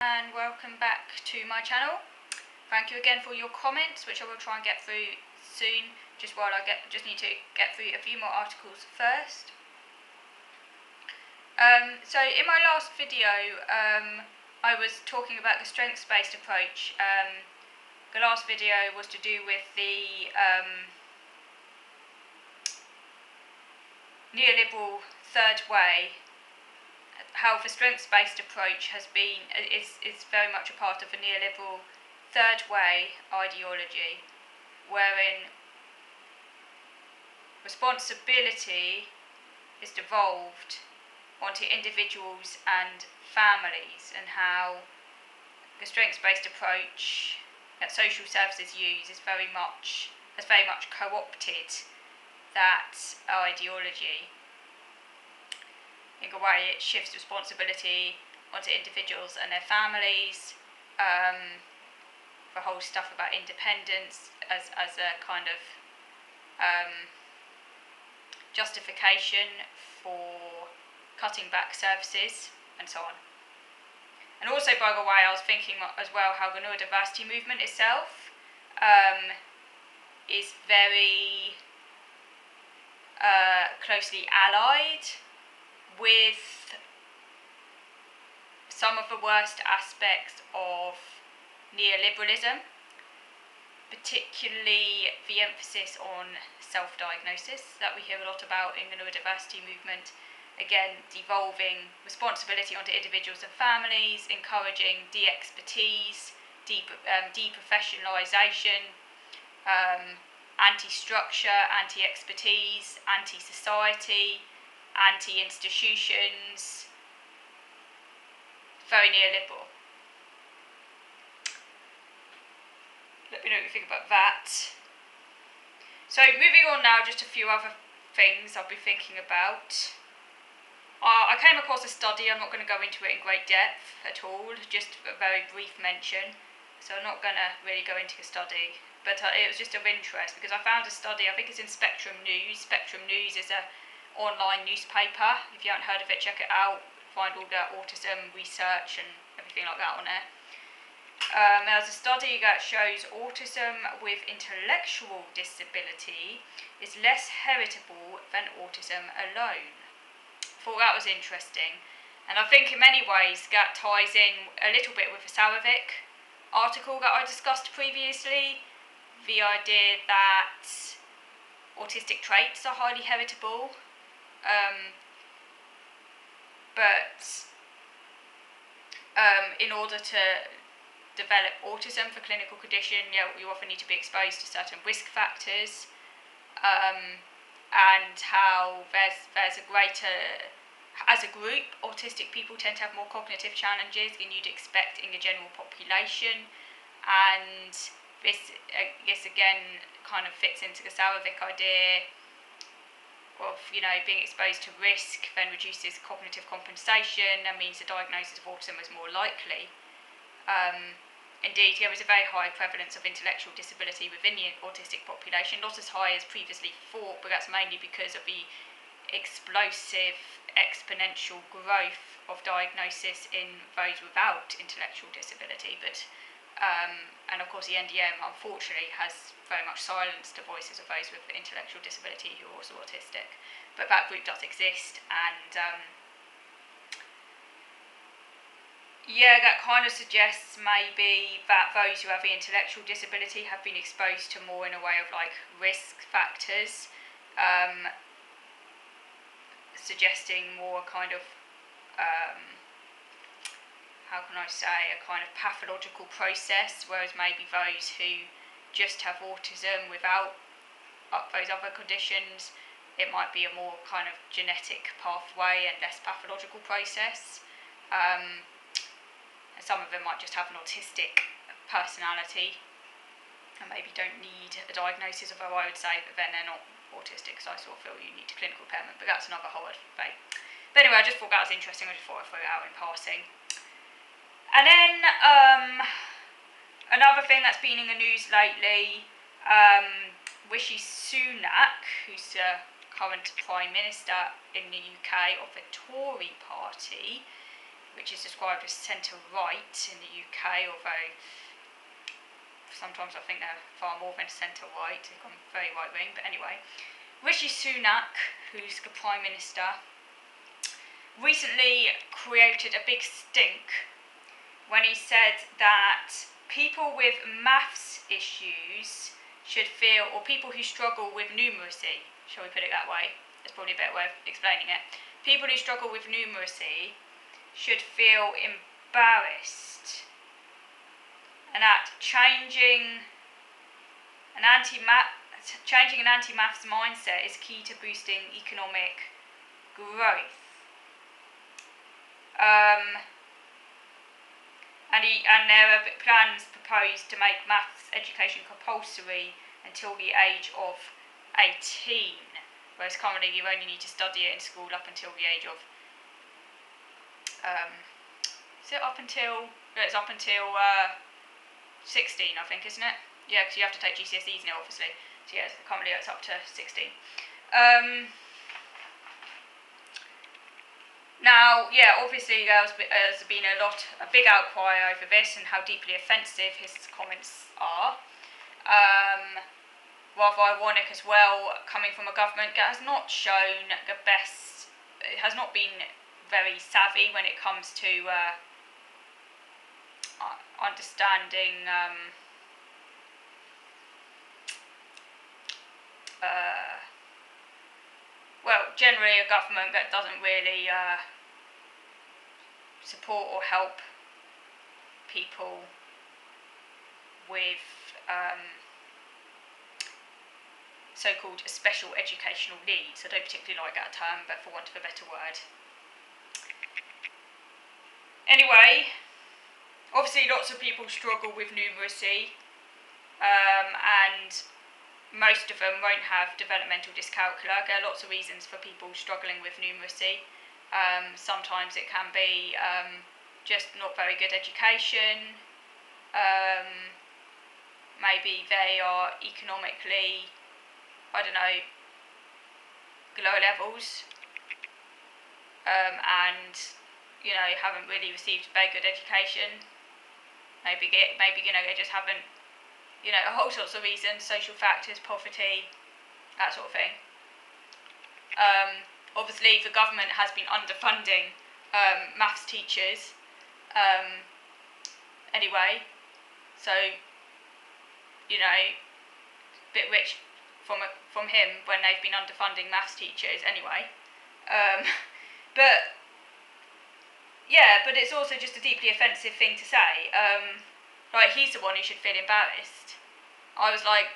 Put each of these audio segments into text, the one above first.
And welcome back to my channel. Thank you again for your comments, which I will try and get through soon. Just need to get through a few more articles first. So in my last video, I was talking about the strengths-based approach. The last video was to do with the neoliberal third way. How the strengths-based approach is very much a part of the neoliberal third way ideology, wherein responsibility is devolved onto individuals and families, and how the strengths-based approach that social services use has very much co-opted that ideology. In a way, it shifts responsibility onto individuals and their families. The whole stuff about independence as a kind of justification for cutting back services and so on. And also, by the way, I was thinking as well how the neurodiversity movement itself is very closely allied with some of the worst aspects of neoliberalism, particularly the emphasis on self-diagnosis that we hear a lot about in the neurodiversity movement. Again, devolving responsibility onto individuals and families, encouraging de-expertise, deprofessionalisation, anti-structure, anti-expertise, anti-society, anti-institutions, very neoliberal. Let me know what you think about that. So moving on now, just a few other things I'll be thinking about. I came across a study. I'm not going to go into it in great depth at all, just a very brief mention. So I'm not going to really go into the study, but it was just of interest because I found a study, I think it's in Spectrum News. Spectrum News is a online newspaper. If you haven't heard of it, check it out. Find all the autism research and everything like that on there. There's a study that shows autism with intellectual disability is less heritable than autism alone. Thought that was interesting, and I think in many ways that ties in a little bit with the Sarovic article that I discussed previously. The idea that autistic traits are highly heritable. But in order to develop autism for clinical condition, you often need to be exposed to certain risk factors, and how there's a greater, as a group, autistic people tend to have more cognitive challenges than you'd expect in the general population, and this again kind of fits into the Sarovic idea of being exposed to risk then reduces cognitive compensation and means the diagnosis of autism is more likely. Indeed, there is a very high prevalence of intellectual disability within the autistic population, not as high as previously thought, but that's mainly because of the explosive exponential growth of diagnosis in those without intellectual disability. But and of course the NDM unfortunately has very much silenced the voices of those with intellectual disability who are also autistic, but that group does exist, and that kind of suggests maybe that those who have the intellectual disability have been exposed to more in a way of like risk factors, suggesting more kind of how can I say, a kind of pathological process, whereas maybe those who just have autism without those other conditions, it might be a more kind of genetic pathway and less pathological process. And some of them might just have an autistic personality and maybe don't need a diagnosis, although I would say that then they're not autistic, so I sort of feel you need clinical impairment, but that's another whole debate. But anyway, I just thought that was interesting. I just thought I'd throw it out in passing. And then another thing that's been in the news lately, Rishi Sunak, who's the current Prime Minister in the UK of the Tory party, which is described as centre-right in the UK, although sometimes I think they're far more than centre-right, they've gone very right-wing, but anyway. Rishi Sunak, who's the Prime Minister, recently created a big stink when he said that people with maths issues should feel, or people who struggle with numeracy, shall we put it that way? That's probably a better way of explaining it. People who struggle with numeracy should feel embarrassed, and that changing an anti-maths mindset is key to boosting economic growth. And there are plans proposed to make maths education compulsory until the age of 18, whereas currently you only need to study it in school up until the age of it's up until 16, I think, isn't it? Yeah, because you have to take GCSEs now, obviously. So yeah, currently it's up to 16. Now, yeah, obviously there's been a big outcry over this and how deeply offensive his comments are. Rather ironic as well, coming from a government that has not shown the best, it has not been very savvy when it comes to understanding generally a government that doesn't really support or help people with so-called special educational needs. I don't particularly like that term, but for want of a better word. Anyway, obviously lots of people struggle with numeracy, and most of them won't have developmental dyscalculia. There are lots of reasons for people struggling with numeracy. Sometimes it can be just not very good education. Maybe they are economically, low levels, and haven't really received a very good education. Maybe they just haven't. A whole sorts of reasons, social factors, poverty, that sort of thing. Obviously, the government has been underfunding maths teachers anyway, so, a bit rich from him when they've been underfunding maths teachers anyway. But it's also just a deeply offensive thing to say. He's the one who should feel embarrassed. I was like,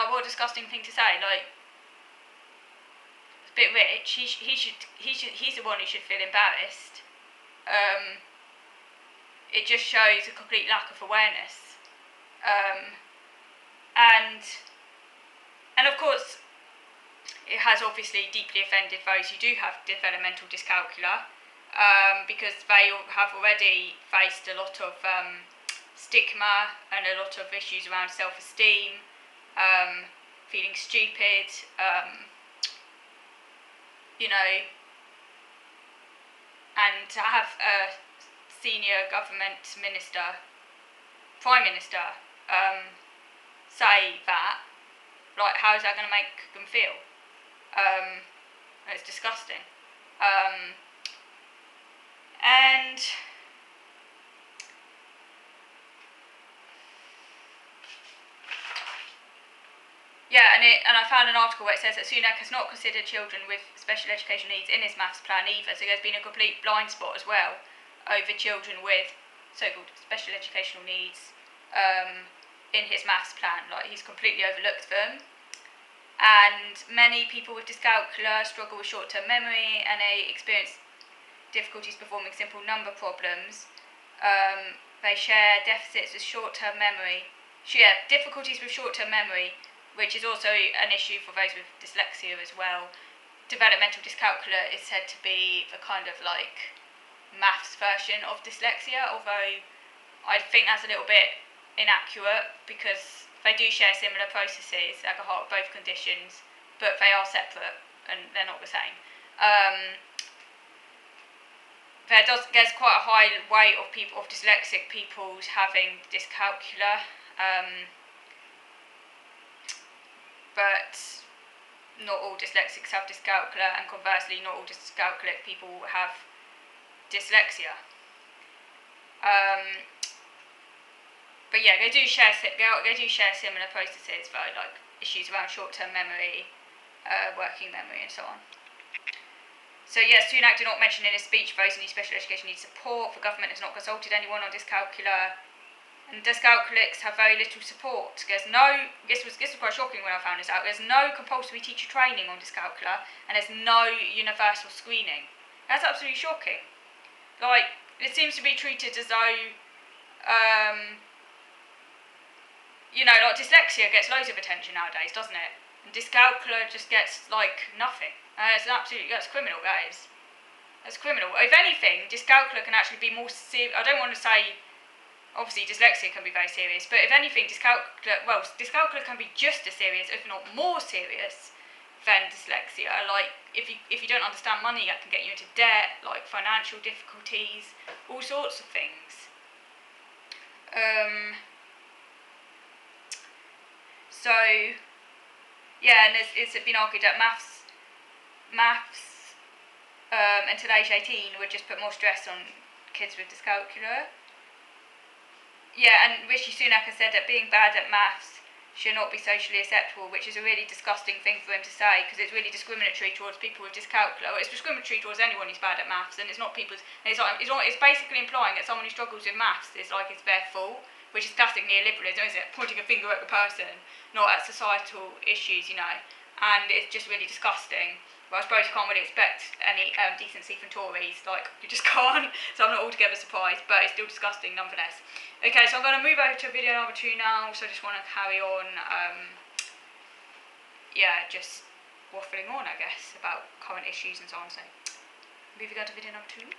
what a disgusting thing to say. It's a bit rich. He's the one who should feel embarrassed. It just shows a complete lack of awareness. And of course, it has obviously deeply offended those who do have developmental dyscalculia, because they have already faced a lot of stigma and a lot of issues around self-esteem, feeling stupid, and to have a senior government minister, Prime Minister, say that, how is that going to make them feel? It's disgusting. And and I found an article where it says that Sunak has not considered children with special education needs in his maths plan either, so there's been a complete blind spot as well over children with so-called special educational needs in his maths plan. He's completely overlooked them. And many people with dyscalculia struggle with short-term memory, and they experience difficulties performing simple number problems. They share difficulties with short-term memory, which is also an issue for those with dyslexia as well. Developmental dyscalculia is said to be the kind of maths version of dyslexia, although I think that's a little bit inaccurate because they do share similar processes at the heart of both conditions, but they are separate and they're not the same. there's quite a high rate of dyslexic people having dyscalculia, but not all dyslexics have dyscalculia, and conversely, not all dyscalculic people have dyslexia. But yeah, they do share similar processes, though, like issues around short-term memory, working memory, and so on. So yes, Sunak did not mention in his speech those who need special education need support. The government has not consulted anyone on dyscalculia, and dyscalculics have very little support. This was quite shocking when I found this out. There's no compulsory teacher training on dyscalculia, and there's no universal screening. That's absolutely shocking. Like, it seems to be treated as though, like dyslexia gets loads of attention nowadays, doesn't it? And dyscalculia just gets, like, nothing. That's criminal, guys. That's criminal. If anything, dyscalculia can actually be more serious. I don't want to say, obviously, dyslexia can be very serious, but if anything, dyscalculia can be just as serious, if not more serious, than dyslexia. Like, if you don't understand money, that can get you into debt, like financial difficulties, all sorts of things. So, yeah, and it's been argued that maths until age 18 would just put more stress on kids with dyscalculia. Yeah, and Rishi Sunak has said that being bad at maths should not be socially acceptable, which is a really disgusting thing for him to say, because it's really discriminatory towards people with dyscalculia. It's discriminatory towards anyone who's bad at maths, and it's not people's. And it's basically implying that someone who struggles with maths is like it's their fault, which is classic neoliberalism, isn't it? Pointing a finger at the person, not at societal issues, And it's just really disgusting. But I suppose you can't really expect any decency from Tories, like, you just can't, so I'm not altogether surprised, but it's still disgusting nonetheless. Okay, so I'm going to move over to video number 2 now, so I just want to carry on, just waffling on, I guess, about current issues and so on, so moving on to video number 2.